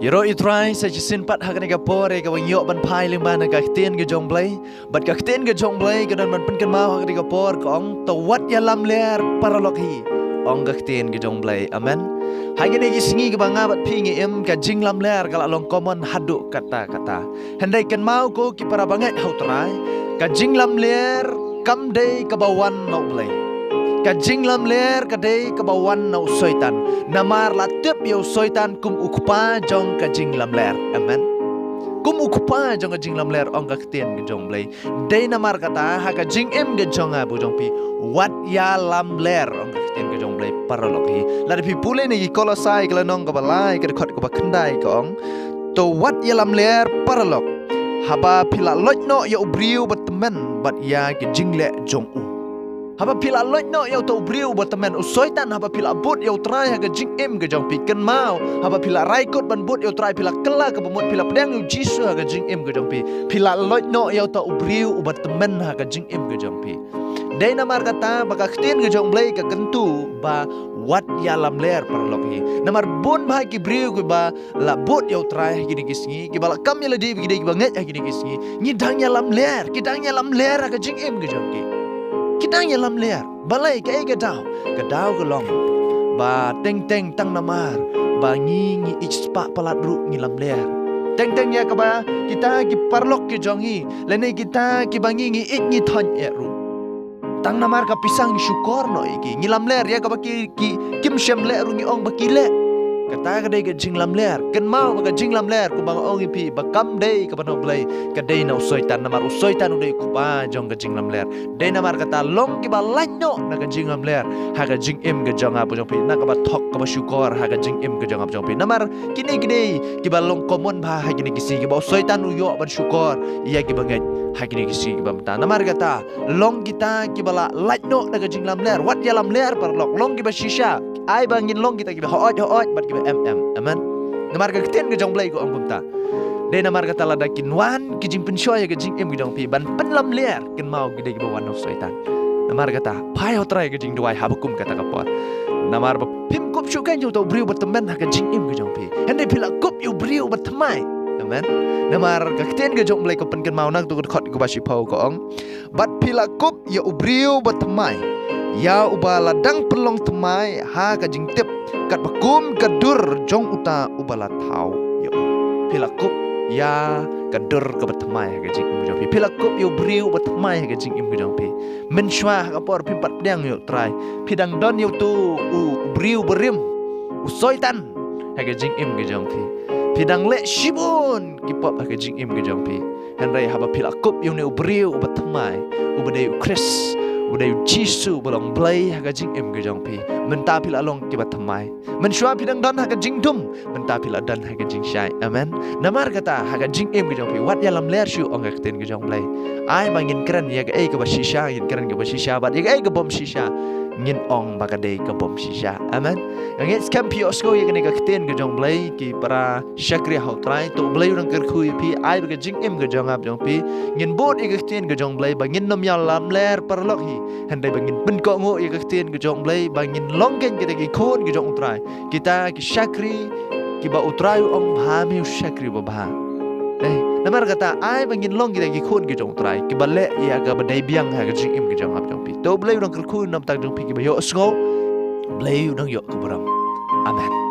Yero itrai sa jisin pat hakan ga pore ga wang yok ban pai ling ban ga ktien ga jong blai bat ga ktien ga jong blai ga dan man pen kan mau hakan ga por ko ong to wat ya lam ler paralok hi ong ga ktien ga jong blai amen hagene gi singi ga banga bat pi ngi em ga jing lam ler ga long common hadu kata hendai kan mau ko ki para bangai hau trai ga jing lam ler kam dei ka bawan no blai ka jing lam ler ka dei ka bawan no soitan namar la tep yo soitan kum ukpa jong ka jing lam ler amen kum ukpa jong ka jing lam ler ong ka ktien ga jong blai dei namar kata ha ka jing em ga jong a bu jong pi wat ya lam ler ong ka ktien ga jong blai paralok hi la de pi pule ni kolosai ka nong ka balai ka khot ka ba khandai ka ong to wat ya lam ler paralok haba pila loj no yo briu batmen bat ya ki jing le jong u haba pila loj no yo to briu batmen usoitan haba pila bot yo trai ha ga jing em ga jong pi kan mau haba pila rai kot ban bot yo trai pila kala ka bamot pila pedang yo jisu ha ga jing em ga jong pi pila loj no yo to briu batmen ha ga jing em ga jong pi dei namar kata baka ktien ga jong blai ka kentu ba wat ya lam ler parlok hi namar bon ba ki briu ki ba la bot yo trai ha gi gisngi ki ba kam ya ladi gi gi ba ngai ha gi gisngi ni dang ya lam ler ki dang ya lam ler ha ga jing em ga jong ki kita yang lam ler balai ke ga dau ga long ba teng tang namar ba ngi ispa palat ru ngi lam ler teng ya ka ba kita ki parlok ki jongi lene kita ki bangi ngi it ngi thon e ru tang namar ka pisang syukur no iki ngi lam ler ya ka ba ki kim shem le ru ngi ong ba ki le kata ka dei ka jing lam ler kan mau ka jing lam ler ku bang ong pi ba kam dei ka bano blai ka dei na usoitan namar usoitan udei ku ba jong ka jing lam ler dei namar kata long ki ba lanyo na ka jing lam ler ha ka jing em ka jong apa jong pi na ka ba thok ka ba syukur ha ka jing em ka jong apa jong pi namar kini ki ba long common ba ha kini kisi ki ba usoitan uyo ba syukur iya ki ba ngai ha kini kisi ki ba mta namar kata long kita ki ba lanyo na ka jing lam ler wat ya lam ler par long ki ba shisha ai bangin long kita ki ba hoot bat ki ba amen namar ka ktien ga jong blai ko ong kumta de namar ka tala dakin wan ki jing penshoy ga jing em gi jong pi ban pen lam ler ken mau gi de gi ba wan of soitan namar kata pai hotrai ga jing duai habakum kata ka por namar ba pim kop shu kan jo to briu batmen ha ga jing em gi jong pi hende pila kop yu briu batmai amen namar ka ktien ga jong blai ko pen ken mau nak tu khot ko ba shi pau ko ong bat pila kop ya briu batmai ya ubala dang pelong temai ha ka jing tip kat bakum kadur jong uta ubala thau yo pilakup ya kadur ka batmai ka jing im jong pi pilakup yo briu batmai ka jing im jong pi men shwa ka por pi pat pedang yo trai pidang don yo tu u briu berim usoitan ha ka jing im jong pi pidang le shibun ki pop ha ka jing im jong pi henrai ha ba pilakup yo ne briu batmai ubadai kris udai jisu bolong blai ha jing em ge jong pi menta pila long ki batmai men shwa pidang don ha jing dum menta pila dan ha jing shai amen namar kata ha jing em ge jong pi wat ya lam ler shu ong ga ten ge jong blai ai bangin keren ya ga ba shisha yin keren ga ba shisha bat ya ga bom shisha ngin ong ba ka dei ka bom shisha amen ngit scam pi osko ya ga ten ge jong blai ki para shakri hau trai to blai rang ker khu pi ai ba jing em ge jong ap jong pi ngin bot ya ga ten ge jong blai bangin nom ya lam ler parlok hi handai bangin pen ko ngo ya ktien ge jong blai bangin longgen kita ki khon ge jong utrai kita ki shakri ki ba utrai ong ha mi shakri ba ba namar kata ai bangin long kita ki khon ge jong utrai ki balle ya ga ba dai biang ha ge jing im ge jong ap jong pi to blai rong ker khu nam tak jong pi ki ba yo sngo blai dong yo ko bram amen